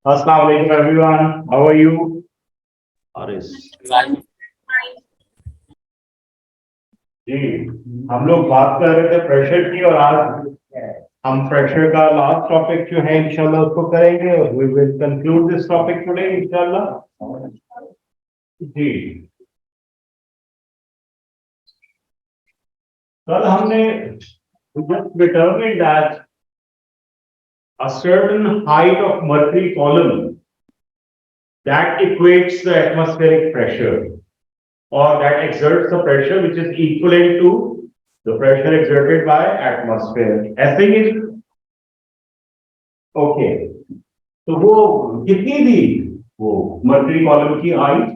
Assalamu alaikum everyone. How are you? Aris. जी हम लोग बात कर रहे थे प्रेशर की और आज हम प्रेशर का लास्ट टॉपिक जो है इंशाल्लाह उसको करेंगे। We will conclude this topic today इंशाल्लाह। जी कल हमने just determined that a certain height of mercury column that equates the atmospheric pressure or that exerts the pressure which is equivalent to the pressure exerted by atmosphere. ऐसे ही okay तो वो कितनी थी वो मर्करी कॉलम की height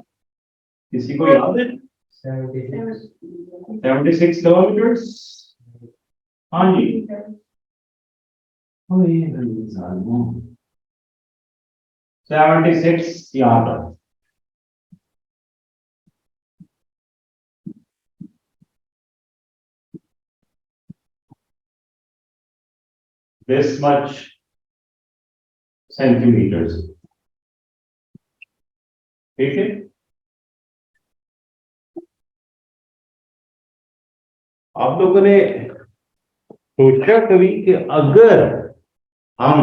किसी को याद है? 76 किलोमीटर्स। हाँ जी 76 यहाँ पर। This much centimeters. ठीक है आप लोगों ने सोचा कभी कि अगर हम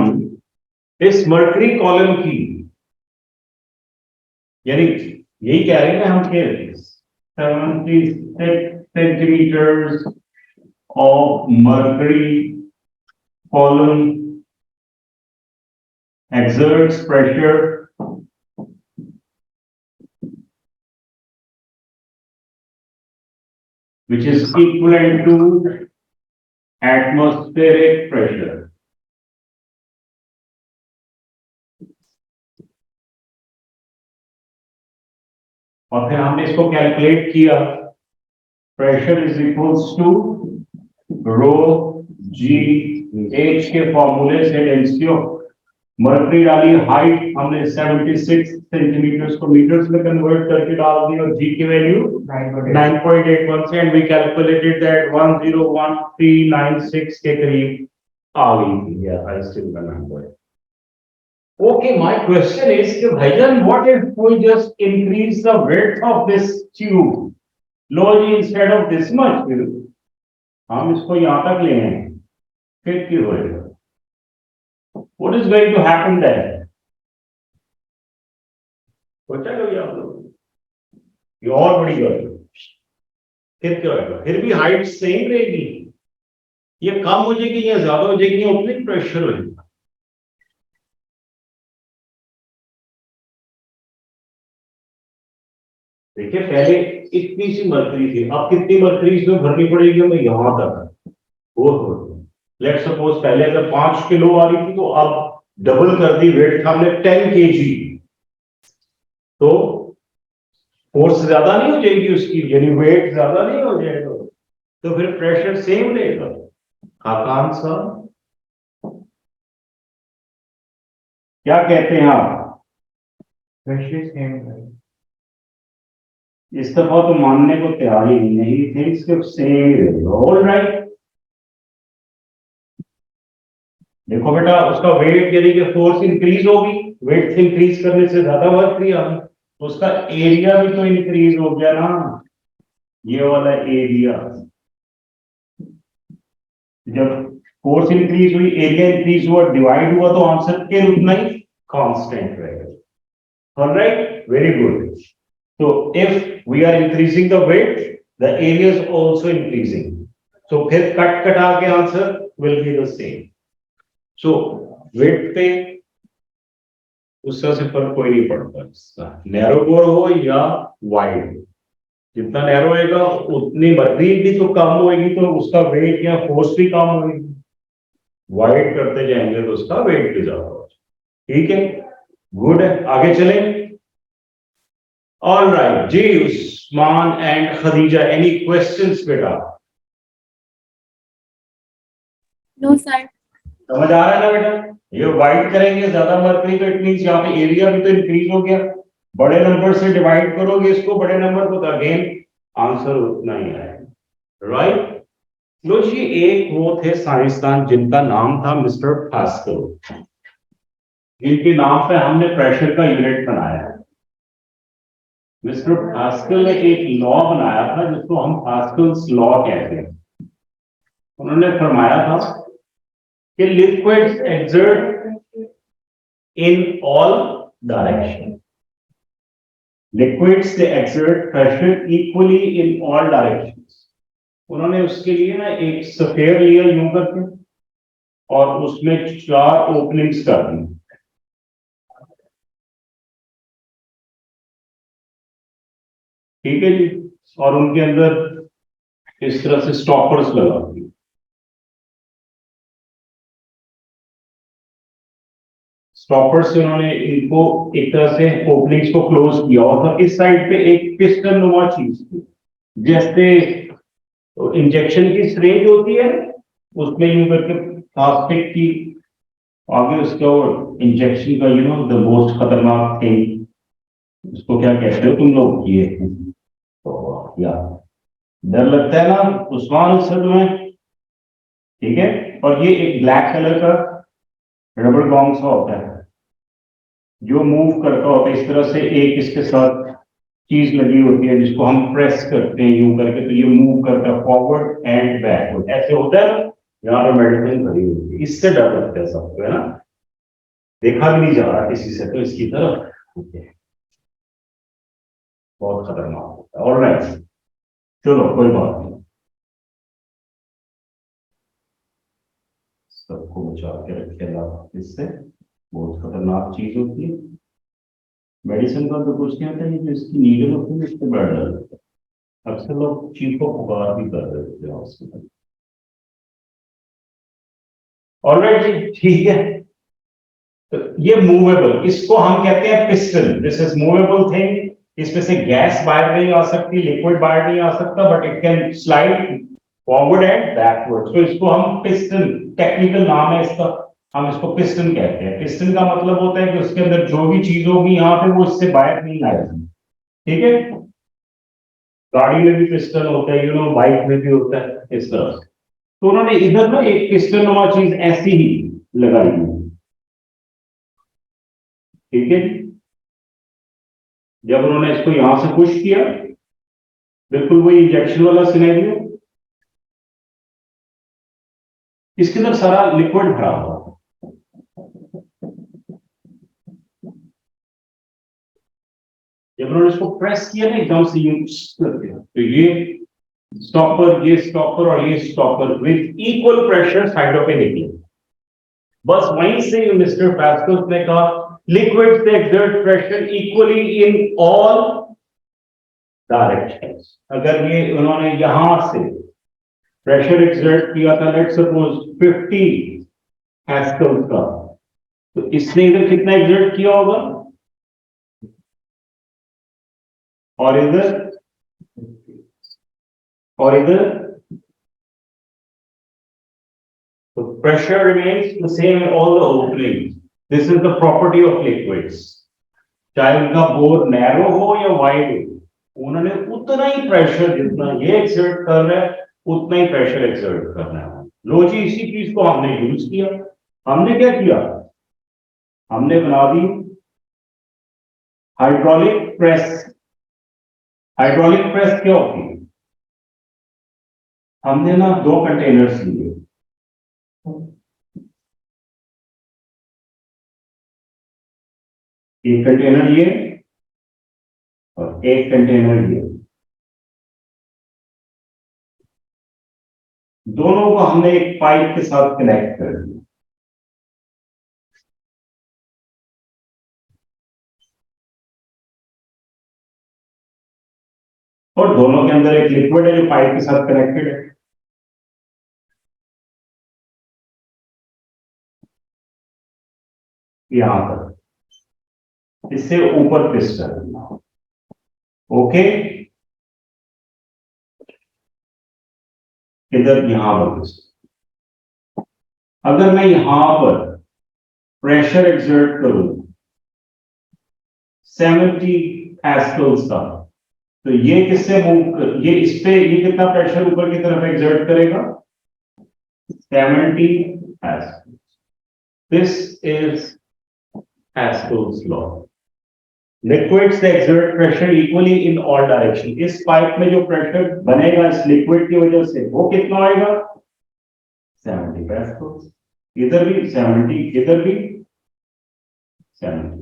इस मर्करी कॉलम की यानी यही कह रहे हैं ना हम कि 76 centimetres of mercury column exerts pressure which is equivalent to atmospheric pressure. और फिर हमने इसको कैलकुलेट किया pressure is equals to rho g h के फॉर्मूले से डेंसिटी ऑफ मर्करी डाली हाइट हमने 76 सेंटीमीटर्स को मीटर्स में कन्वर्ट करके डाल दी और जी की वैल्यू 9.81 से एंड वी कैलकुलेटेड दैट 101396 के करीब आ गई थी। I still remember. Okay, my question is कि भाईजान what if we just increase the width of this tube? Low ji instead of this much हम इसको यहाँ तक ले आए फिर क्या होगा? What is going to happen there? सोचा कभी आप लोग ये और बड़ी बात फिर क्या होगा? फिर भी हाइट सेम रहेगी, ये कम हो जाएगी या ज्यादा हो जाएगी या उतनी प्रेशर हो जाएगा? देखिए पहले इतनी सी मर्करी थी, अब कितनी मर्करी इसमें भरनी पड़ेगी हमें यहां तक। वो लेट्स सपोज पहले अगर 5 किलो आ रही थी तो अब डबल कर दी, वेट था हमने 10 केजी, तो फोर्स ज्यादा नहीं हो जाएगी उसकी, यानी वेट ज्यादा नहीं हो जाएगा तो फिर प्रेशर सेम रहेगा। आकांश साहब क्या कहते हैं आप? प्रेशर सेम रहेगा। इस दफा तो मानने को तैयार ही नहीं है, ही थिंक्स कि सेम। ऑल राइट देखो बेटा उसका वेट यानी कि फोर्स इंक्रीज होगी, वेट से इंक्रीज करने से ज्यादा वर्क किया तो उसका एरिया भी तो इंक्रीज हो गया ना, ये वाला एरिया। जब फोर्स इंक्रीज हुई एरिया इंक्रीज हुआ डिवाइड हुआ तो आंसर के उतना ही कांस्टेंट रहेगा। Alright very good. So if we are increasing the weight, the area is also increasing. So फिर कट कटा के answer will be the same. So weight पे उस तरह से फर्क कोई नहीं पड़ता, नैरो बोर हो या वाइड, जितना नैरो होएगा उतनी मर्करी भी तो कम होएगी तो उसका वेट या फोर्स भी कम होगी, वाइड करते जाएंगे तो उसका वेट भी ज्यादा होगा। ठीक है गुड है आगे चलें। All right, ji Usman and Khadija, any questions बेटा? No sir. समझ आ रहा है ना बेटा? ये वाइड करेंगे ज्यादा मर्करी तो इट मींस यहाँ पे एरिया भी तो इंक्रीज हो गया, बड़े नंबर से डिवाइड करोगे इसको बड़े नंबर को तो अगेन आंसर उतना ही आएगा। राइट लो जी एक वो थे साइंसदान जिनका नाम था मिस्टर पास्कल। जिनके नाम पे हमने प्रेशर का यूनिट बनाया है। मिस्टर पास्कल ने एक लॉ बनाया था जिसको हम पास्कल्स लॉ कहते हैं। उन्होंने फरमाया था कि liquids exert in all direction, liquids they exert pressure equally in all directions. उन्होंने उसके लिए ना एक सफेयर लिया यूं करके और उसमें 4 ओपनिंग्स कर दी। ठीक है जी, और उनके अंदर इस तरह से स्टॉपर्स लगा दिए। स्टॉपर से उन्होंने इनको एक तरह से ओपनिंग्स को क्लोज किया और इस साइड पे एक पिस्टन नुमा चीज थी, जैसे इंजेक्शन की सिरिंज होती है उसमें यूं करके प्लास्टिक की आगे उसका इंजेक्शन का द मोस्ट खतरनाक थिंग, उसको क्या कहते हो तुम लोग, ये तो या डर लगता है ना उस्मान सर में, ठीक है। और ये एक ब्लैक कलर का रबड़ गॉन्ग सा होता है जो मूव करता होता है इस तरह से, एक इसके साथ चीज लगी होती है जिसको हम प्रेस करते हैं यूं करके, तो ये मूव करता है फॉरवर्ड एंड बैकवर्ड, ऐसे होता है ना। यहाँ पर मेडिसिन खड़ी होती है, इससे डर लगता है सबको, है ना। देखा भी नहीं जा रहा किसी से तो इसकी तरफ, बहुत खतरनाक होता है। ऑलराइट, चलो कोई बात नहीं, सबको बचा के रखे अल्लाह, इससे बहुत खतरनाक चीज होती है। मेडिसिन का तो कुछ नहीं होता है, जो इसकी नीडल होती है इससे बड़ा डर लगता है। अक्सर लोग चीखों पुकार भी कर देते हैं हॉस्पिटल। ऑलराइट जी, ठीक है। तो ये मूवेबल, इसको हम कहते हैं piston, this is movable thing. इसमें से गैस बाहर नहीं आ सकती, लिक्विड बाहर नहीं आ सकता, but it can slide forward and backward. तो इसको हम पिस्टन, टेक्निकल नाम है इसका, हम इसको पिस्टन कहते हैं। पिस्टन का मतलब होता है कि उसके अंदर जो भी चीज होगी यहाँ पे वो इससे बाहर नहीं आएगी, ठीक है। गाड़ी में भी पिस्टन होता है, बाइक में भी होता है इस तरह से। तो उन्होंने इधर ना एक पिस्टन नुमा चीज ऐसी ही लगाई है, ठीक है। जब उन्होंने इसको यहां से पुश किया, बिल्कुल वही इंजेक्शन वाला सिनेरियो, इसके अंदर सारा लिक्विड भरा हुआ। जब उन्होंने इसको प्रेस किया ना एकदम से यूज करके, तो ये स्टॉपर और ये stopper with equal pressure side of A निकले। बस वहीं से मिस्टर पास्कल ने कहा liquids they exert pressure equally in all directions. अगर ये उन्होंने यहां से प्रेशर एक्सर्ट किया था, लेट्स सपोज 50 पास्कल का, तो इसने इधर कितना एक्सर्ट किया होगा और इधर the pressure remains the same in all the openings. This is the property of liquids. चाहे उनका बोर नैरो हो या वाइड हो, उन्होंने उतना ही प्रेशर, जितना ये एक्सर्ट कर रहा है उतना ही प्रेशर एक्सर्ट करना है। लो जी, इसी चीज को हमने यूज किया। हमने क्या किया, हमने बना दी हाइड्रोलिक प्रेस। हाइड्रोलिक प्रेस क्या होती है, हमने ना 2 कंटेनर्स लिए, एक कंटेनर ये और एक कंटेनर ये, दोनों को हमने एक पाइप के साथ कनेक्ट कर दिया। और दोनों के अंदर एक लिक्विड है जो पाइप के साथ कनेक्टेड है। यहां तक, इससे ऊपर पिस्टन, ओके। इधर यहां पर पिस्टन। अगर मैं यहां पर प्रेशर एक्सर्ट करूं 70 पास्कल्स का, तो ये किससे मूव कर, ये इस पे, ये कितना प्रेशर ऊपर की तरफ एक्सर्ट करेगा, 70 pascals. This is Pascal's law. Liquids exert pressure equally in all direction. इस पाइप में जो प्रेशर बनेगा इस लिक्विड की वजह से वो कितना आएगा 70 पास्कल्स. इधर भी 70, इधर भी 70.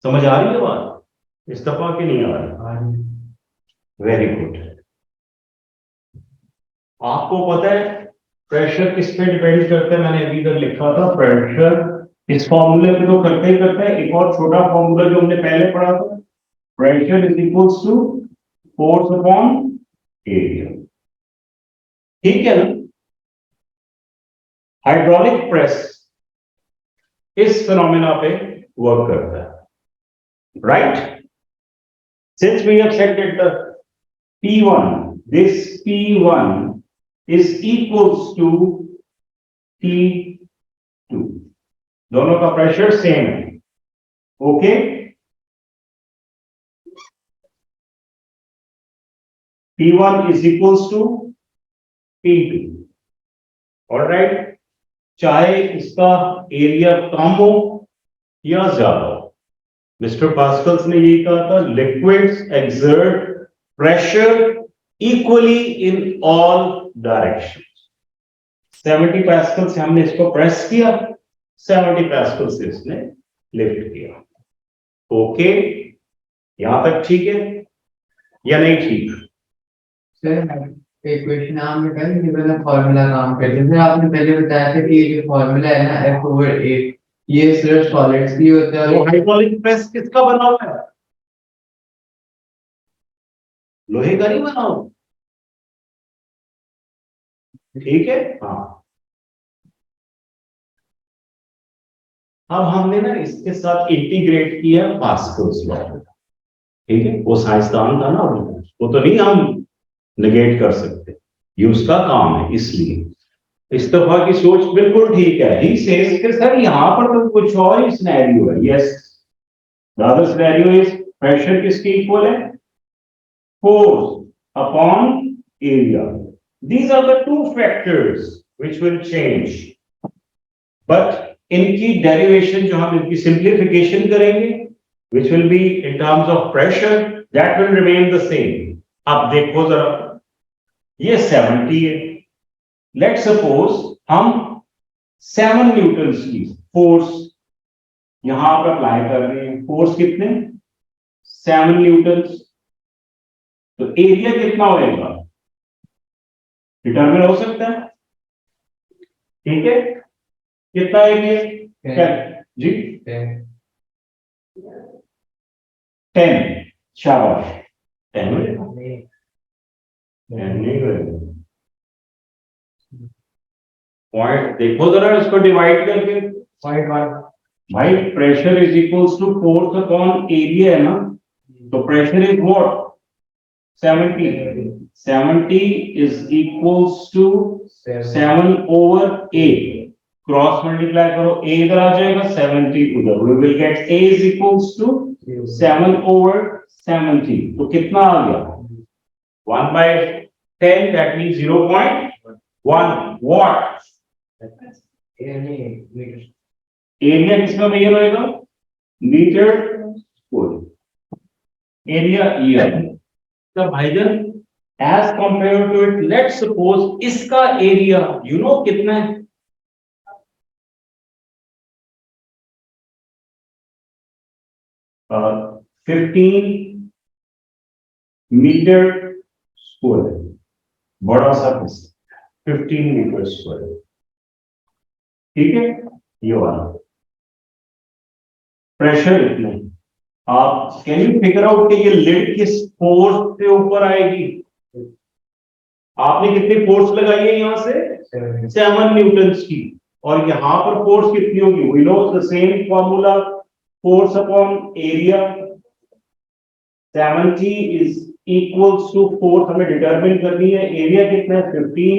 समझ आ रही है बात इस दफा की नहीं आ रही? Very good. आपको पता है प्रेशर किस पे डिपेंड करता है? मैंने अभी इधर लिखा था प्रेशर इस फॉर्मूले पे तो करते ही करते हैं. एक और छोटा फॉर्मूला जो हमने पहले पढ़ा था, pressure is equals to force upon area. ठीक है ना? हाइड्रोलिक प्रेस इस फिनोमेना पे वर्क करता है. Right? Since we have set that the P1, this P1 is equals to P2. दोनों का प्रेशर सेम है. Okay? P1 is equals to P2. Alright? चाहे इसका एरिया कम हो या ज्यादा हो. मिस्टर पास्कल्स ने यही कहा था, liquids exert pressure equally in all directions. 70 pascal से हमने इसको प्रेस किया, 70 पास्कल से इसने लिफ्ट किया. ओके? यहां तक ठीक है या नहीं ठीक? सर एक क्वेश्चन आपने कहा कि मतलब फॉर्मूला काम करते हैं. सर आपने पहले बताया था कि ये जो फॉर्मूला है ना F/A, ये सिर्फ सॉलिड्स की होता है. तो हाइड्रोलिक प्रेस किसका बना हुआ है? लोहे का नहीं बना हुआ. ठीक है? हाँ. अब हमने ना इसके साथ इंटीग्रेट किया पास्कल्स लॉ. ठीक है? वो साइंसदान था ना, वो तो नहीं हम नेगेट कर सकते, ये उसका काम है. इसलिए इस दफा की सोच बिल्कुल ठीक है. ही सेज कि सर यहां पर तो कुछ और ही सिनेरियो है. Yes, the other scenario is pressure किसके इक्वल है? Force upon area. These are the two factors which will change. But इनकी डेरिवेशन जो हम इनकी सिंप्लीफिकेशन करेंगे, which will be in terms of pressure, that will remain the same. अब देखो जरा, ये 70 है. Let's suppose हम 7 न्यूटन की फोर्स यहां पर अप्लाई कर रहे हैं. फोर्स कितने? 7 न्यूटन. तो एरिया कितना होगा डिटरमिन हो सकता है. ठीक है? कितना एरिया जी? 10. शाबाश. 10 पॉइंट देखो जरा इसको डिवाइड करके. भाई pressure is equals to force upon area है ना, तो pressure is what 70. 70 is equals to 7 over A. Cross multiply करो, A इधर आ जाएगा, 70 उधर. We will get A is equals to 7 over 70. तो कितना आ गया? 1/10, that means 0.1 watt. एरिया किसका मेजर होएगा? Metre square. एरिया ये है. तो भाईजान as compared to it, let's suppose इसका एरिया you know कितना है? uh, 15 metre square. बड़ा सा 15 मीटर स्क्वायर. ठीक है? ये वाला प्रेशर इतना. आप कैन यू फिगर आउट कि ये लिड किस फोर्स से ऊपर आएगी? आपने कितनी फोर्स लगाई है यहां से? 7 न्यूटन की. और यहां पर फोर्स कितनी होगी? We know the same formula, force upon area. 70 is equals to force हमें डिटरमिन करनी है. एरिया कितना है? 15.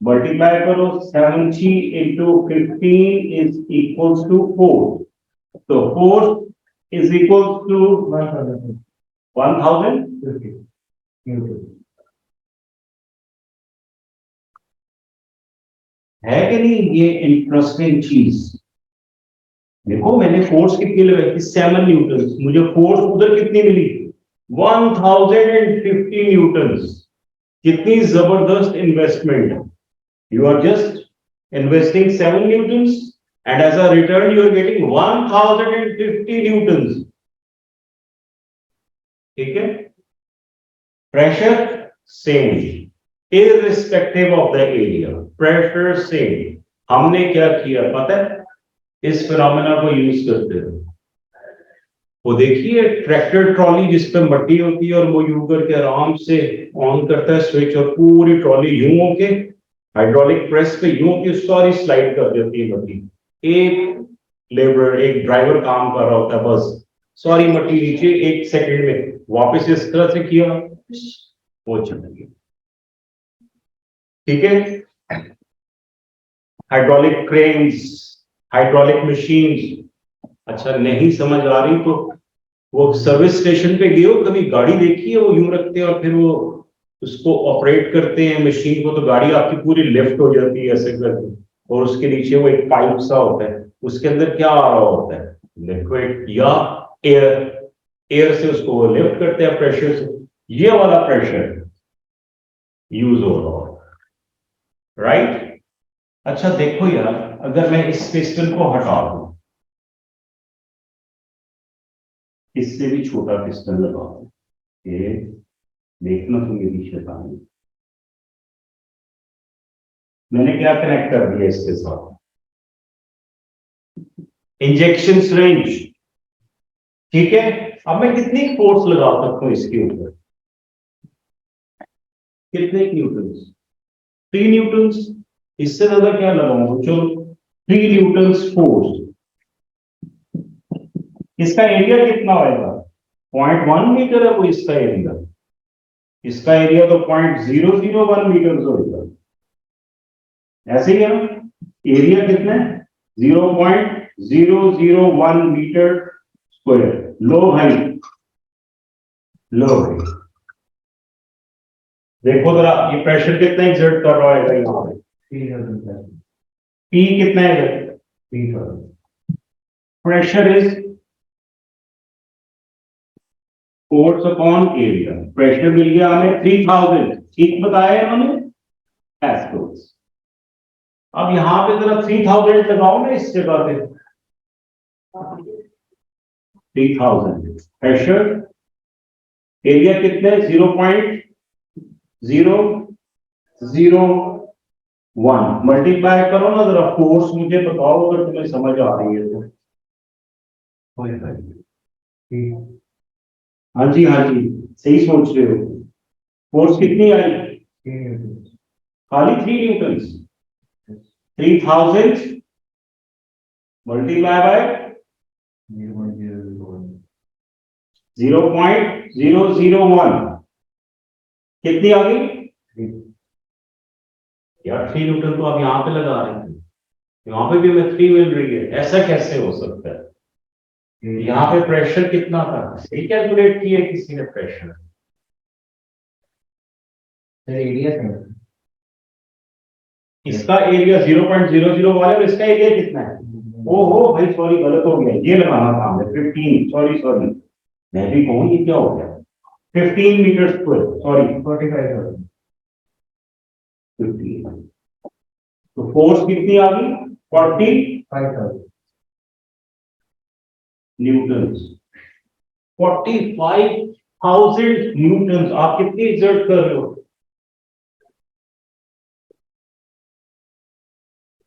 मल्टीप्लाई करो, 70 इंटू 15 इज इक्वल्स टू 4. तो फोर्स इज इक्वल्स टू 1050 है कि नहीं? ये इंटरेस्टिंग चीज देखो मैंने फोर्स कितनी लगाई थी 7 न्यूटन, मुझे फोर्स उधर कितनी मिली 1050 न्यूटन। कितनी जबरदस्त इन्वेस्टमेंट है। You are just investing 7 newton and as a return you are getting 1050 newton. ठीक है, pressure same irrespective of the area, pressure same. हमने क्या किया पता है, इस फिनोमेना को यूज करते हुए वो देखिए ट्रैक्टर ट्रॉली जिस पे मट्टी होती है और वो यूं करके आराम से ऑन करता है स्विच और पूरी ट्रॉली यूं होके हाइड्रोलिक प्रेस पे यूं की सारी स्लाइड कर देती है मट्टी। एक लेबर एक ड्राइवर काम कर रहा होता है, बस सारी मट्टी नीचे 1 सेकंड में वापस इस तरह से किया वो चल गई। ठीक है, हाइड्रोलिक क्रेन्स, हाइड्रोलिक मशीन्स। अच्छा नहीं समझ आ रही तो वो सर्विस स्टेशन पे गए हो कभी, गाड़ी देखी है वो यूं रखते हैं और फिर वो उसको ऑपरेट करते हैं मशीन को, तो गाड़ी आपकी पूरी लिफ्ट हो जाती है ऐसे करके, और उसके नीचे वो एक पाइप सा होता है, उसके अंदर क्या आ रहा होता है लिक्विड या एयर, एयर से उसको वो लिफ्ट करते हैं प्रेशर से, ये वाला प्रेशर यूज हो रहा होता है। राइट। अच्छा देखो यार, अगर मैं इस पिस्टन को हटा दूं, इससे भी छोटा पिस्टन लगा दूं, ये देखना तो मेरी शैतानी, मैंने क्या कनेक्ट कर दिया इसके साथ, इंजेक्शन सिरिंज। ठीक है, अब मैं कितनी फोर्स लगा सकता हूं इसके ऊपर, कितने न्यूटन, 3 न्यूटन, इससे ज्यादा क्या लगाऊंगा, चलो 3 न्यूटन फोर्स। इसका एरिया कितना होगा, 0.1 मीटर है वो इसका एरिया, इसका एरिया तो 0.001 मीटर होगा, ऐसे ही है ना, एरिया कितना है 0.001 मीटर स्क्वायर। लो भाई, लो भाई, देखो जरा ये प्रेशर कितना एग्जर्ट कर रहा है यहाँ पे, पी कितना है, pressure is force upon area. Pressure मिल गया हमें 3000, ठीक बताया इन्होंने पास्कल्स। अब यहां पे जरा 3000 लगाओ ना इस जगह पे, 3000 प्रेशर, एरिया कितना है 0.001, मल्टीप्लाई करो ना जरा, फोर्स मुझे बताओ अगर तुम्हें समझ आ रही है तो। हाँ जी हाँ जी, सही सोच रहे हो, फोर्स कितनी आई, खाली 3 न्यूटन, 3000 मल्टीप्लाई बाय 0.001, कितनी आ गई यार, 3 न्यूटन तो आप यहां पे लगा रहे थे, यहां पे भी हमें 3 मिल रही है, ऐसा कैसे हो सकता है, यहाँ पे प्रेशर कितना था, सही कैलकुलेट किया किसी ने प्रेशर, एरिया इसका एरिया 0.001 है और इसका एरिया कितना है, ओहो भाई सॉरी गलत हो गया, ये लगाना था हमने 15, सॉरी सॉरी, मैं भी कहूँ ये क्या हो गया, 15 मीटर स्क्वायर, सॉरी 45, 15, तो फोर्स कितनी आ गई 45,000 न्यूटन, 45,000 न्यूटन। आप कितनी एग्जर्ट कर रहे हो,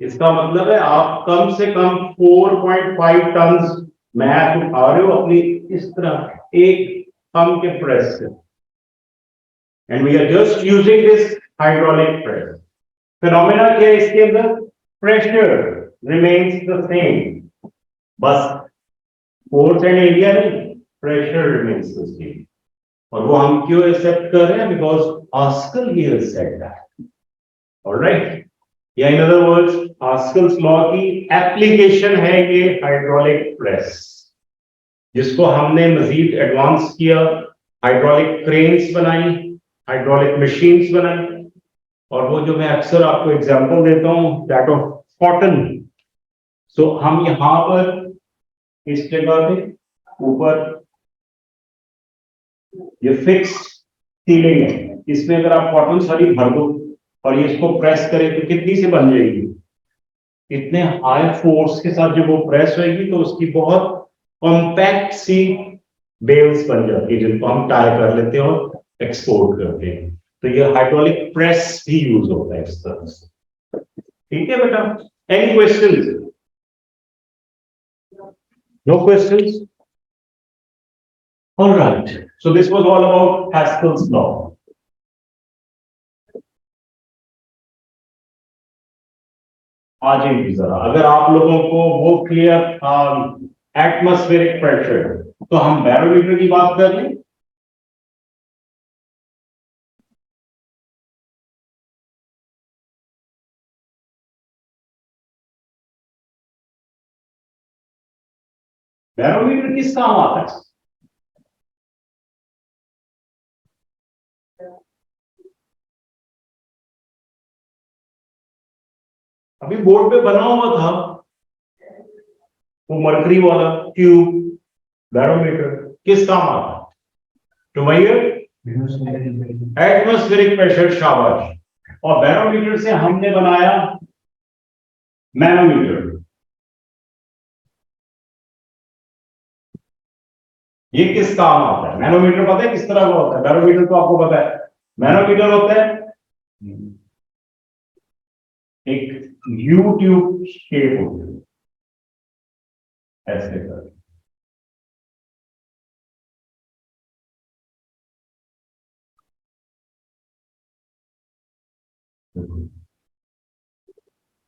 इसका मतलब है आप कम से कम 4.5 टन मैथ उठा रहे हो अपनी इस तरह एक थंब के प्रेस से, and we are just using this hydraulic press. Phenomena क्या है इसके अंदर, प्रेशर रिमेन्स द सेम, बस फोर्स एंड एरिया नहीं, प्रेशर रिमेन्स द सेम, और वो हम क्यों एक्सेप्ट कर रहे हैं, because Pascal here said that, alright, या in other words Pascal's law की एप्लीकेशन है ये हाइड्रोलिक प्रेस, जिसको हमने मजीद एडवांस किया, हाइड्रोलिक क्रेन्स बनाई, हाइड्रोलिक मशीन्स बनाई, और वो जो मैं अक्सर आपको एग्जांपल देता हूं दैट ऑफ कॉटन। सो हम यहां पर इस जगह पे ऊपर ये फिक्स सीलिंग है, इसमें अगर आप कॉटन साड़ी भर दो और ये इसको प्रेस करें तो कितनी से बन जाएगी? इतने हाई फोर्स के साथ जब वो प्रेस होगी तो उसकी बहुत कॉम्पैक्ट सी बेल्स बन जाती है, जिनको हम टाई कर लेते हैं और एक्सपोर्ट करते हैं। तो ये हाइड्रोलिक प्रेस भी यूज होता है इस तरह से। ठीक है बेटा, any questions? No questions? All right. So this was all about Pascal's law. आ जाइए जरा, अगर आप लोगों को वो क्लियर था एटमॉस्फेरिक प्रेशर, तो हम बैरोमीटर की बात कर लें। बैरोमीटर किस काम आता है? अभी बोर्ड पे बना हुआ था वो मरकरी वाला ट्यूब, बैरोमीटर किस काम आता है? टू मेजर एटमॉस्फेरिक प्रेशर, शाबाश। और बैरोमीटर से हमने बनाया मैनोमीटर। ये किस काम आता है? मैनोमीटर पता है किस तरह का होता है? बैरोमीटर तो आपको पता है। मैनोमीटर होता है एक यू ट्यूब शेप होती है ऐसे कर।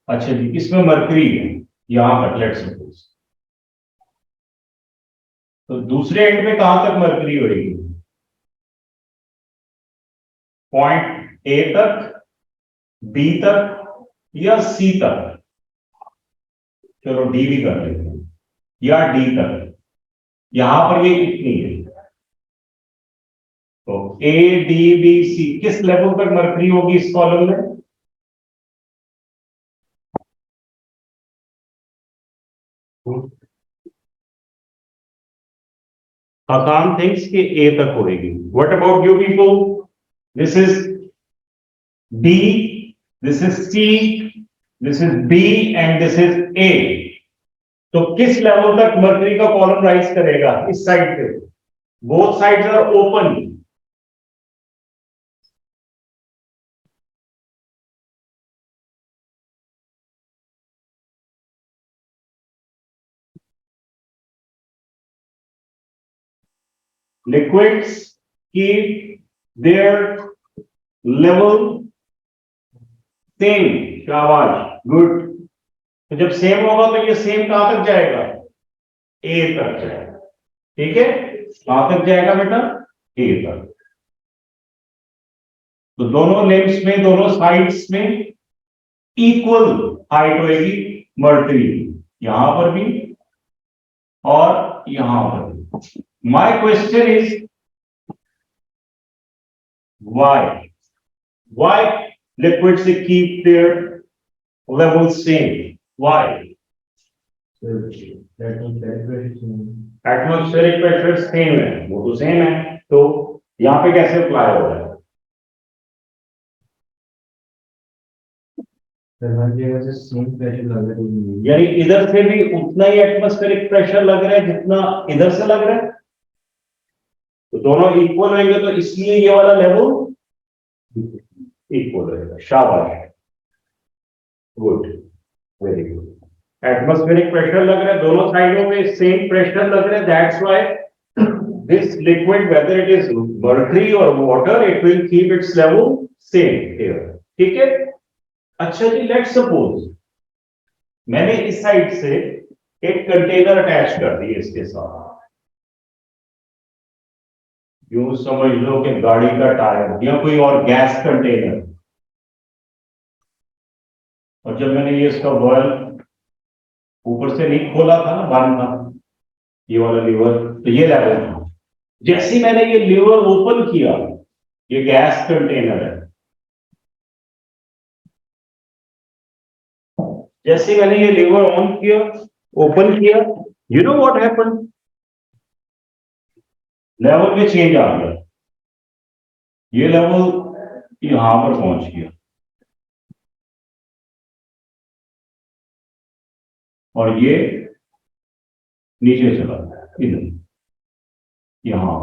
अच्छा जी, इसमें मरकरी है यहां पर, लेट्स सपोज। तो दूसरे एंड में कहां तक मरकरी होगी? पॉइंट ए तक, बी तक या सी तक? चलो डी भी कर लेते हैं, या डी तक। यहां पर ये कितनी है? तो ए डी बी सी, किस लेवल तक मरकरी होगी इस कॉलम में? Hakan thinks कि A तक होगी। What about you people? This is B, this is C, this is B and this is A. तो किस लेवल तक मरकरी का कॉलम राइज करेगा इस साइड पे? Both sides are open. Liquids keep their level same, शाबाश, good. तो जब सेम होगा तो ये सेम कहां तक जाएगा? ए तक जाएगा। ठीक है, कहां तक जाएगा बेटा? ए तक। तो दोनों लिम्स में, दोनों साइड्स में इक्वल हाइट होगी मरकरी, यहां पर भी और यहां पर भी। My question is why liquids they keep their level same? Why? Atmospheric pressure same है, वो तो सेम है, तो यहां पे कैसे अप्लाई हो रहा है? यानी इधर से भी उतना ही एटमॉस्फेरिक प्रेशर लग रहा है जितना इधर से लग रहा है, तो दोनों इक्वल होंगे, तो इसलिए ये वाला लेवल इक्वल रहेगा। शाबाश, good, very good. Atmospheric pressure लग रहा है दोनों साइडों में, सेम प्रेशर लग रहा है, that's why this liquid, whether it is mercury और water, it will keep its level same here. ठीक है। अच्छा जी, लेट्स सपोज मैंने इस साइड से एक कंटेनर अटैच कर दिया इसके साथ, यूं समझ लो कि गाड़ी का टायर या कोई और गैस कंटेनर। और जब मैंने ये इसका बॉयल ऊपर से नहीं खोला था ना, बंद था ये वाला लीवर, तो ये लेवल था। जैसे मैंने ये लीवर ओपन किया, ये गैस कंटेनर है, जैसे मैंने ये लीवर ऑन किया, ओपन किया, You know what happened? Level में चेंज आ गया, ये लेवल यहां पर पहुंच गया और ये नीचे चला इधर यहां।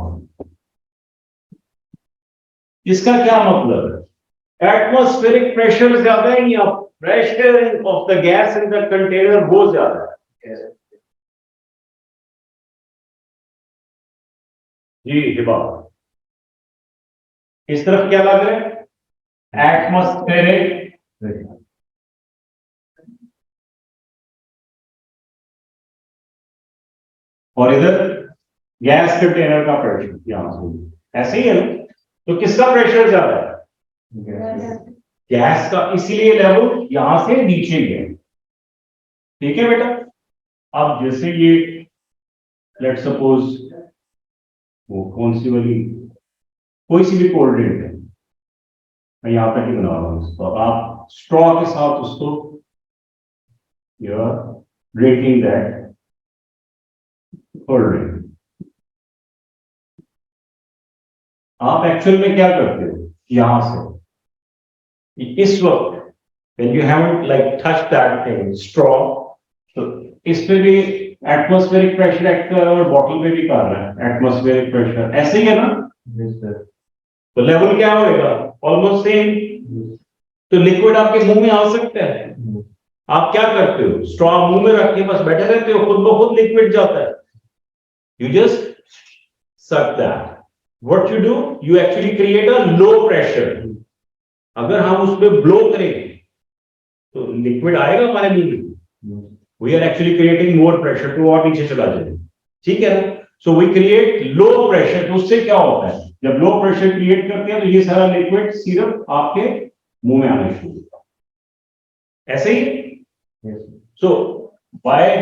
इसका क्या मतलब है? एटमॉस्फेरिक प्रेशर ज्यादा है या pressure of the gas in the container वो ज्यादा है? जी हिबा, इस तरफ क्या लग रहा है? एटमॉस्फेरिक, और इधर गैस कंटेनर का प्रेशर यहां से ऐसे ही है ना? तो किसका प्रेशर ज्यादा है? गैस का, इसीलिए लेवल यहां से नीचे गया। ठीक है बेटा, अब जैसे ये लेट सपोज वो कौन सी वाली कोई सी भी कोल्ड ड्रिंक है, मैं यहां तक ही बना रहा हूं उसको, आप स्ट्रॉ के साथ उसको you are drinking that cold drink. आप एक्चुअल में क्या करते हो? यहां से इस वक्त when you haven't like touched that thing straw, तो इस पे भी एटमॉस्फेरिक प्रेशर एक्ट कर रहा है और बॉटल पे भी कर रहा है एटमॉस्फेरिक प्रेशर, ऐसे ही है ना? तो लेवल क्या होएगा? Almost same. तो लिक्विड आपके मुंह में आ सकता है, आप क्या करते हो? स्ट्रॉ मुंह में रख के बस बैठे रहते हो, खुद ब खुद लिक्विड जाता है। You just suck that. What you do? You actually create a low pressure. अगर हम उस पर ब्लो करें तो लिक्विड आएगा हमारे मुंह में। We are actually creating more pressure तो और नीचे चला जाए। ठीक है ना? So we create low pressure, तो उससे क्या होता है? जब लो प्रेशर क्रिएट करते हैं तो ये सारा लिक्विड सिर्फ आपके मुंह में आने शुरू होता है, ऐसे ही। So by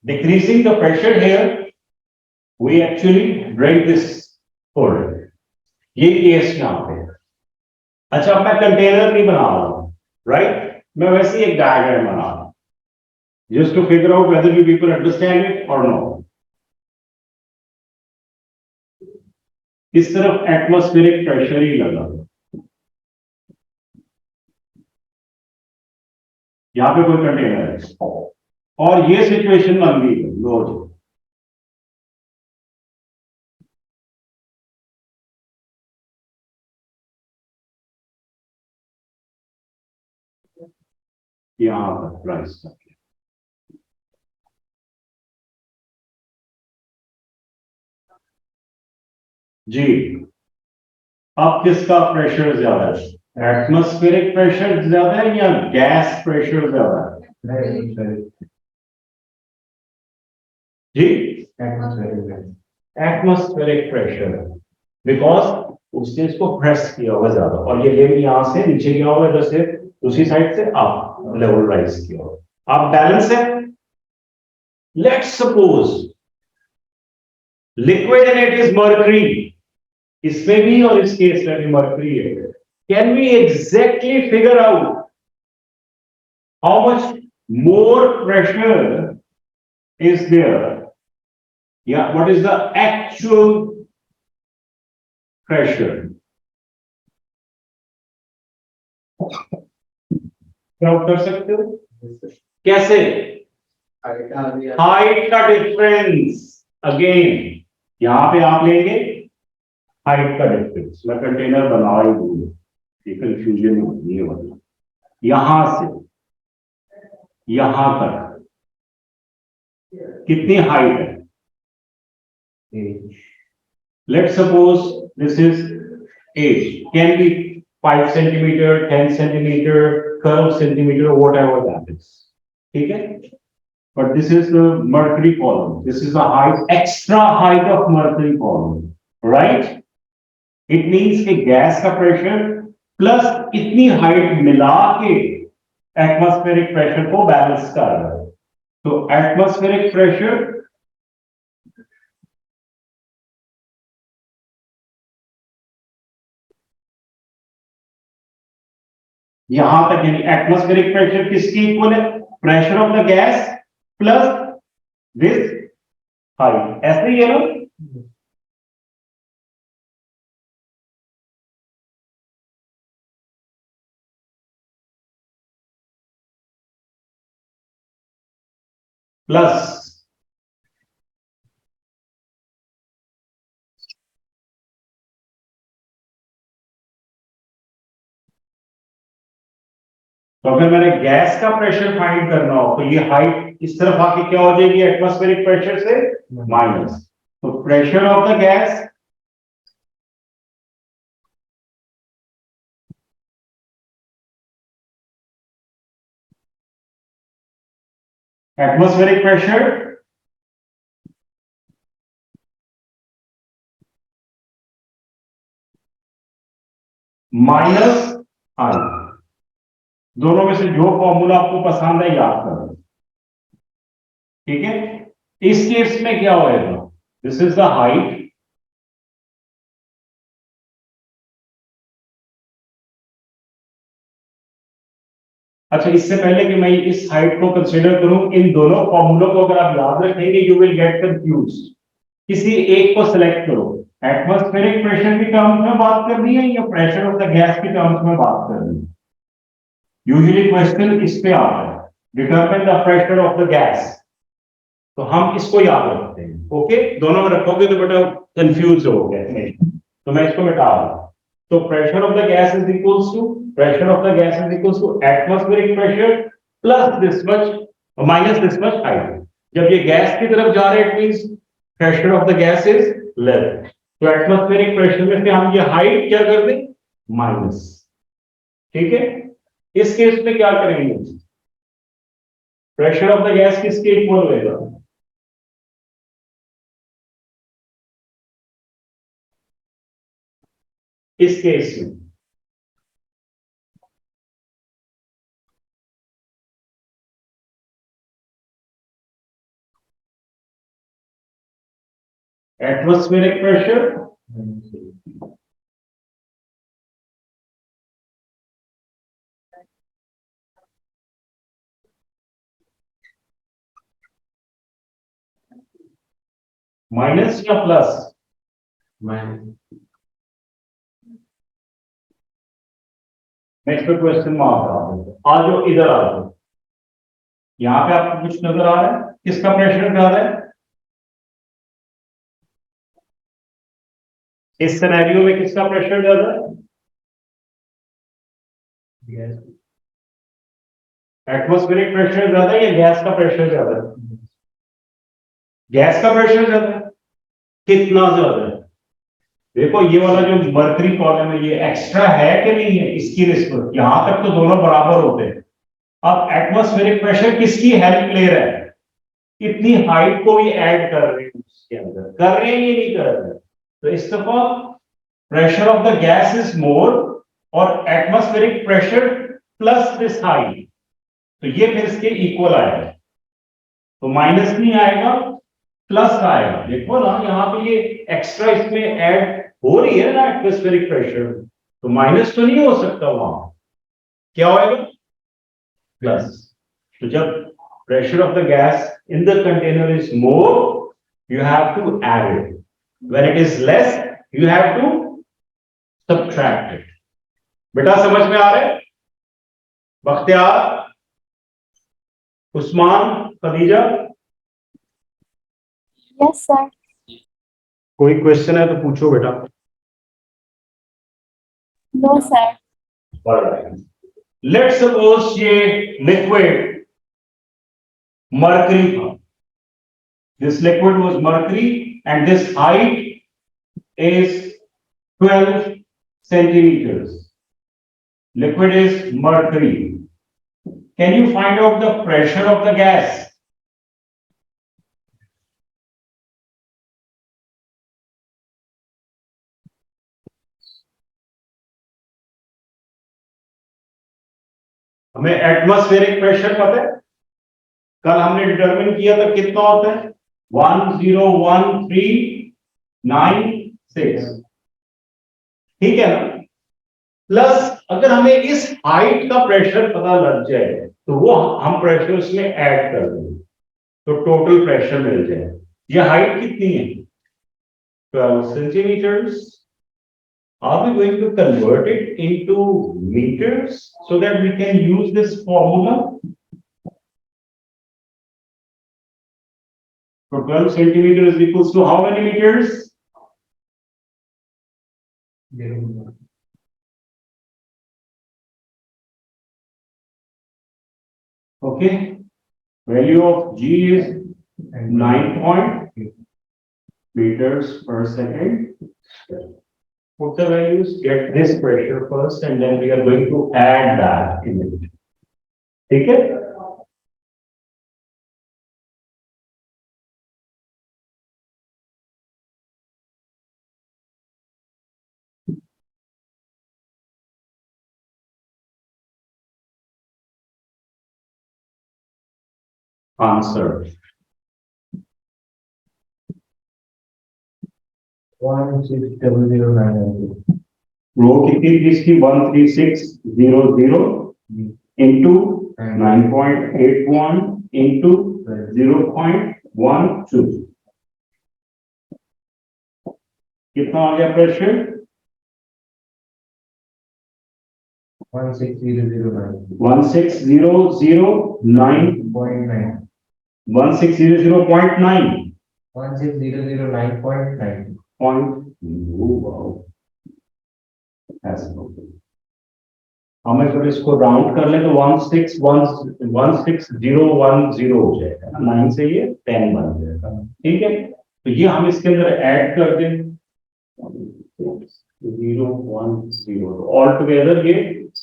decreasing the pressure here we actually drink this cold. ये केस यहां पे। अच्छा, मैं कंटेनर नहीं बना रहा हूं, राइट? मैं वैसे ही एक डायग्राम बना रहा हूं just to figure out whether you people understand it और नो। इस तरफ एटमॉस्फेरिक प्रेशर ही लगा, यहां पे कोई कंटेनर है और ये सिचुएशन बन गई है लो। यहां पर प्राइस जी। अब किसका प्रेशर ज्यादा है? एटमॉस्फेरिक प्रेशर ज्यादा है या गैस प्रेशर ज्यादा है? जी, एटमॉस्फेरिक प्रेशर, बिकॉज उसने इसको प्रेस किया होगा ज्यादा और ये लेवल यहां से नीचे गया होगा, इधर से दूसरी साइड से अप लेवल राइज किया होगा। अब बैलेंस है। Let's suppose liquid in it is mercury, इसमें भी और इस केस में भी मर्करी है। Can we exactly figure out how much more pressure is there, या what is the actual pressure? क्या आप कर सकते हो? कैसे? हाइट का डिफरेंस। अगेन यहां पे आप लेंगे हाइट का डिफरेंस। मैं कंटेनर बना ही दूंगा, ये कंफ्यूजन नहीं होगा। यहां से यहां तक कितनी हाइट है? Let's suppose this is age, can be 5 centimeter, 10 centimeter, 12 centimeter, whatever that is. ठीक है? But this is the mercury column. This is the height, extra height of mercury column, right? It means कि gas का pressure plus इतनी height मिला के atmospheric pressure को balance कर रहा है। तो एटमॉस्फेरिक प्रेशर यहां तक, यानी एटमॉस्फेरिक प्रेशर किसकी इक्वल है? Pressure of the gas plus this high, ऐसे ही है ना। प्लस तो अगर मैंने गैस का प्रेशर फाइंड करना हो तो ये हाइट इस तरफ आके क्या हो जाएगी, एटमॉस्फेरिक प्रेशर से माइनस। तो pressure of the gas atmospheric pressure minus आई। दोनों में से जो फॉर्मूला आपको पसंद है याद करो, ठीक है। इस केस में क्या होएगा, दिस इज द हाइट, अच्छा इससे पहले कि मैं इस हाइट को कंसीडर करूं, इन दोनों फॉर्मूलों को अगर आप याद रखेंगे यू विल गेट कंफ्यूज। किसी एक को सिलेक्ट करो, एटमॉस्फेरिक प्रेशर की टर्म्स में बात करनी है या प्रेशर ऑफ द गैस की टर्म्स में बात करनी है। यूजुअली क्वेश्चन इस पे आता है, determine the pressure of the gas, तो हम इसको याद रखते हैं। ओके, दोनों में रखोगे तो बेटा कंफ्यूज हो गए, तो मैं इसको मिटा रहा हूं। तो pressure of the gas is equals to, pressure of the gas is equals to atmospheric pressure plus this much minus this much height. जब ये गैस की तरफ जा रहे हैं it means pressure of the gas is less, तो atmospheric pressure में से हम ये हाइट क्या कर दें, माइनस। ठीक है, इस केस में क्या करेंगे, प्रेशर ऑफ द गैस किसके इक्वल होगा, इस केस में एटमॉस्फेरिक प्रेशर माइनस या प्लस, माइनस। नेक्स्ट पे क्वेश्चन मार्क आ जाओ, इधर आ जाओ। यहां पे आपको कुछ नजर आ रहा है, किसका प्रेशर ज्यादा है, इस सिनेरियो में किसका प्रेशर ज्यादा है, एटमॉस्फेरिक प्रेशर ज्यादा है या गैस का प्रेशर ज्यादा है, गैस का प्रेशर ज्यादा है। कितना ज्यादा है, देखो ये वाला जो मर्करी कॉलम है ये एक्स्ट्रा है कि नहीं है, इसकी रिस्पेक्ट यहां तक तो दोनों बराबर होते हैं। अब एटमॉस्फेरिक प्रेशर किसकी हेल्प ले रहा है, कितनी हाइट को भी ऐड कर रहे हैं उसके अंदर, कर रहे हैं ये नहीं कर रहे हैं। तो इस दफा pressure of the gas is more और atmospheric pressure plus this height, तो ये फिर इसके इक्वल आएगा, तो माइनस नहीं आएगा प्लस आएगा। देखो ना यहाँ पे ये एक्स्ट्रा इसमें ऐड हो रही है ना एटमॉस्फेरिक प्रेशर, तो माइनस तो नहीं हो सकता, वहां क्या होएगा प्लस। तो जब pressure of the gas in the container is more you have to add it, when it is less you have to subtract it. बेटा समझ में आ रहा है, बख्तियार, उस्मान, खदीजा, Yes, sir. कोई क्वेश्चन है तो पूछो बेटा। No, sir. लेट्स सपोज ये लिक्विड मर्करी था, this liquid was mercury and this height is 12 centimeters. Liquid is mercury. Can you find out the pressure of the gas? हमें एटमॉस्फेरिक प्रेशर पता है, कल हमने डिटरमिन किया था कितना होता है 101396, ठीक है ना। प्लस अगर हमें इस हाइट का प्रेशर पता लग जाए तो वो हम प्रेशर उसमें ऐड कर देंगे तो टोटल प्रेशर मिल जाए। ये हाइट कितनी है? 12 centimeters. Are we going to convert it into meters so that we can use this formula? So 12 centimeters is equals to how many meters? Okay. Value of G is 9 meters per second. Put the values, get this pressure first, and then we are going to add that in it. ठीक है? Answer 16009. रो कितनी थी इसकी? 13600 into 9.81 into 0.12. कितना आ गया pressure? 16009. 16009. 0.9. 1600.9. 16009.9. Point. Oh, wow. That's no good. हम अगर इसको राउंड कर लें तो 16010 हो जाएगा, 9 से ये 10 बन जाएगा। ठीक है, तो ये हम इसके अंदर ऐड कर दें 010, ऑल टुगेदर ये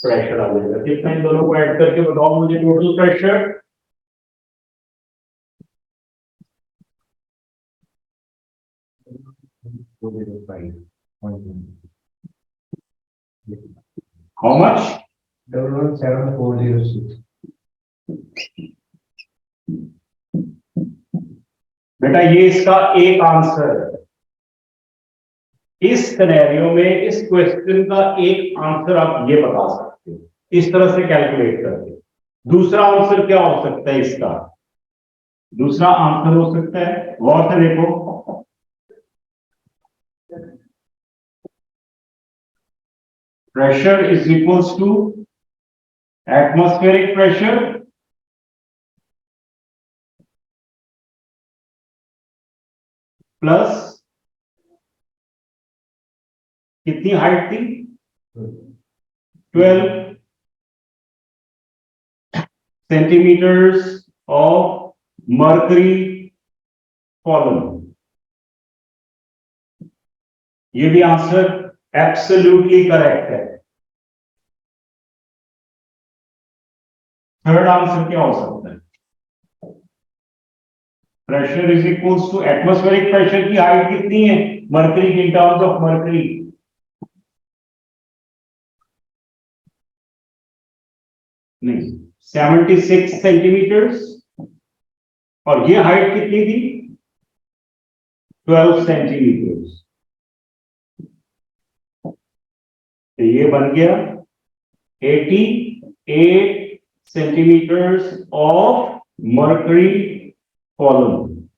प्रेशर आ जाएगा। कितना इन दोनों को ऐड करके बताओ मुझे टोटल प्रेशर? How much? 117,406. बेटा ये इसका एक आंसर है। इस सिनेरियो में इस क्वेश्चन का एक आंसर आप ये बता सकते हो इस तरह से कैलकुलेट करके। दूसरा आंसर क्या हो सकता है इसका? दूसरा आंसर हो सकता है, गौर से देखो, pressure is equals to atmospheric pressure plus कितनी हाइट थी? 12 centimeters of mercury column. ये भी आंसर एब्सोल्युटली करेक्ट है। थर्ड आंसर क्या हो सकता है? Pressure is equals to atmospheric pressure की हाइट कितनी है मरकरी की, इन टर्म्स ऑफ मरकरी? नहीं, 76 सेंटीमीटर्स। और ये हाइट कितनी थी? 12 सेंटीमीटर्स। तो ये बन गया 88 centimeters of mercury column.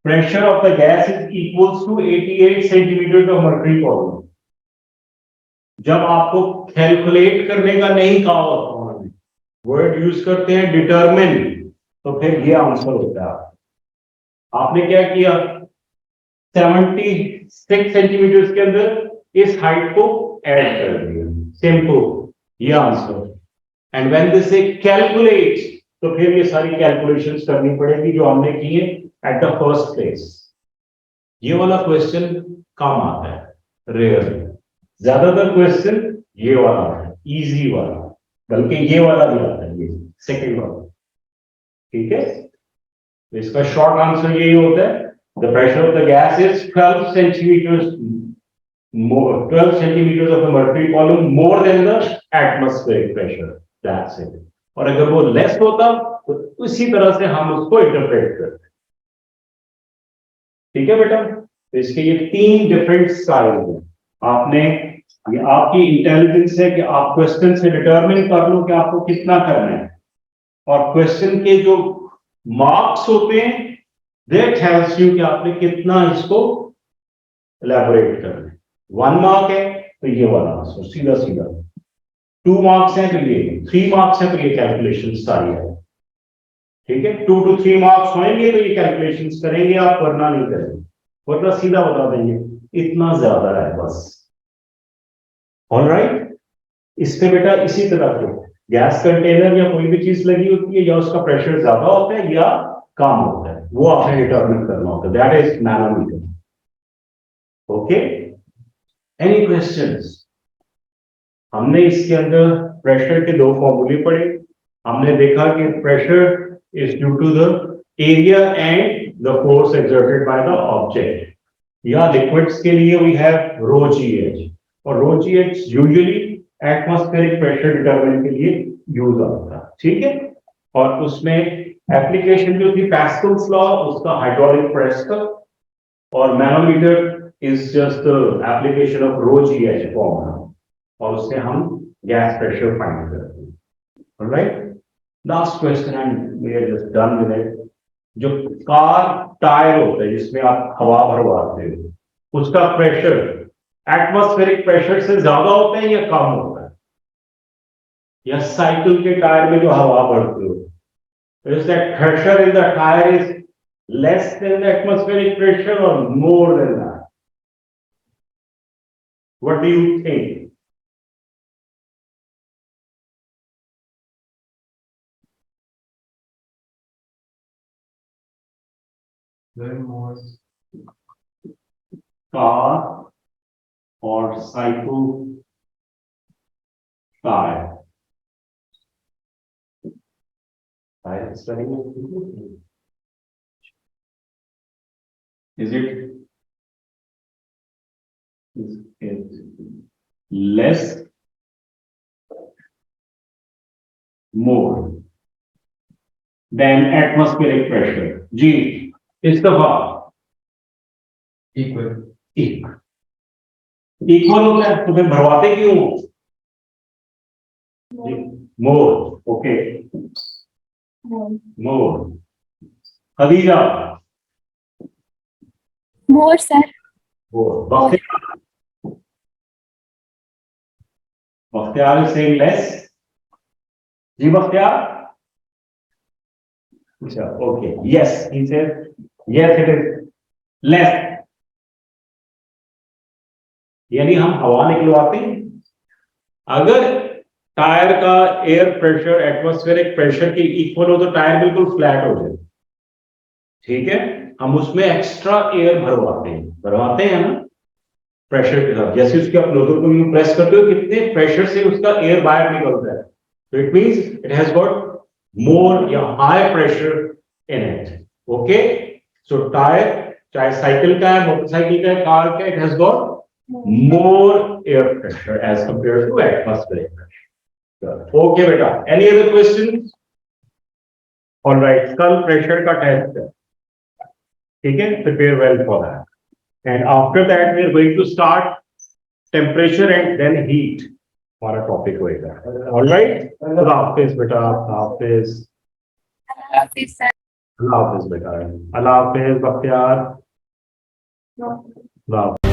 Pressure of the gas is equals to 88 centimeters of mercury column. जब आपको कैलकुलेट करने का नहीं कहा होता, वर्ड यूज करते हैं डिटरमिन, तो फिर ये आंसर होता है। आपने क्या किया? 76 सेंटीमीटर के अंदर इस हाइट को ऐड कर दिया, सिंपल, ये आंसर। एंड व्हेन दिस से कैलकुलेट, तो फिर ये सारी कैलकुलेशंस करनी पड़ेगी जो हमने की है एट द फर्स्ट प्लेस। ये वाला क्वेश्चन कम आता है, रेयर। ज्यादातर क्वेश्चन ये वाला है, इजी वाला, बल्कि ये वाला भी आता है, ये सेकंड वाला। ठीक है, तो इसका शॉर्ट आंसर यही होता है, the pressure of the gas is 12 centimeters more, 12 centimeters of the mercury column more than the atmospheric pressure. That's it. और अगर वो लेस होता तो उसी तरह से हम उसको इंटरप्रेट करते। ठीक है बेटा, तो इसके ये 3 डिफरेंट स्टाइल हैं। आपने, ये आपकी इंटेलिजेंस है कि आप क्वेश्चन से डिटरमिन कर लो कि आपको कितना करना है। और क्वेश्चन के जो मार्क्स होते हैं दैट हेल्प्स यू कि आपने कितना इसको एलैबोरेट करना है। 1 मार्क है तो ये वाला आंसर सीधा सीधा, 2 मार्क्स हैं तो ये, 3 मार्क्स हैं तो ये कैलकुलेशन सारी है, ठीक है। 2 to 3 मार्क्स होंगे तो ये कैलकुलेशंस करेंगे आप, वरना नहीं करेंगे, वरना सीधा बता देंगे इतना ज्यादा है बस। ऑलराइट, इस पे बेटा इसी तरह से गैस कंटेनर या कोई भी चीज लगी होती है, या उसका प्रेशर ज्यादा होता है या कम होता है, वो आपने डिटरमिन करना होता है, that is manometer. Okay, any questions? हमने इसके अंदर प्रेशर के 2 फॉर्मूले पढ़े। हमने देखा कि pressure is due to the area and the force exerted by the object. या लिक्विड्स के लिए we have rho g h, और rho g h usually atmospheric pressure determine के लिए यूज होता है, ठीक है। और उसमें एप्लीकेशन जो थी पैस्कल्स लॉ, उसका हाइड्रोलिक प्रेस का, और manometer is just the application of rho g h formula, और उससे हम गैस प्रेशर फाइंड करते हैं। Alright, last question and we are just done with it. जो कार टायर होता है जिसमें आप हवा भरवाते हो, उसका प्रेशर एटमॉस्फेरिक प्रेशर से ज्यादा होता है या कम होता है? या साइकिल के टायर में जो हवा भरते हो, is that pressure in the tire is less than the atmospheric pressure or more than that? What do you think? Very more. Car or cycle tire? Tire is running. Is it less, more than atmospheric pressure? जी, इस दफा Equal. Equal होता है तो फिर भरवाते क्यों? More, okay, more. Khadija, More, sir. Bakhtiyar, Bakhtiyar is saying less. जी बख्तियार, अच्छा, okay, yes, he said yes it is less। यानी हम हवा निकलवाते हैं, अगर टायर का एयर प्रेशर एटमॉस्फेरिक प्रेशर के इक्वल हो तो टायर बिल्कुल फ्लैट हो जाए, ठीक है। हम उसमें एक्स्ट्रा एयर भरवाते हैं ना प्रेशर के साथ। जैसे उसके आप नोजल को प्रेस करते हो, कितने प्रेशर से उसका एयर बाहर निकलता है, तो it means it has got more या high pressure in it. Okay, so tyre चाहे साइकिल का है, मोटरसाइकिल का है, कार का, इट हैज गॉट more air pressure as compared to atmospheric pressure. Okay, beta. Any other questions? All right. Skull pressure का test है, ठीक है? Prepare well for that. And after that, we are going to start temperature and then heat. हमारा topic होएगा. All right. Allah Hafiz, beta. Allah Hafiz. Allah Hafiz, sir. Allah Hafiz, beta. Allah Hafiz, Bakhtiar. Allah Hafiz.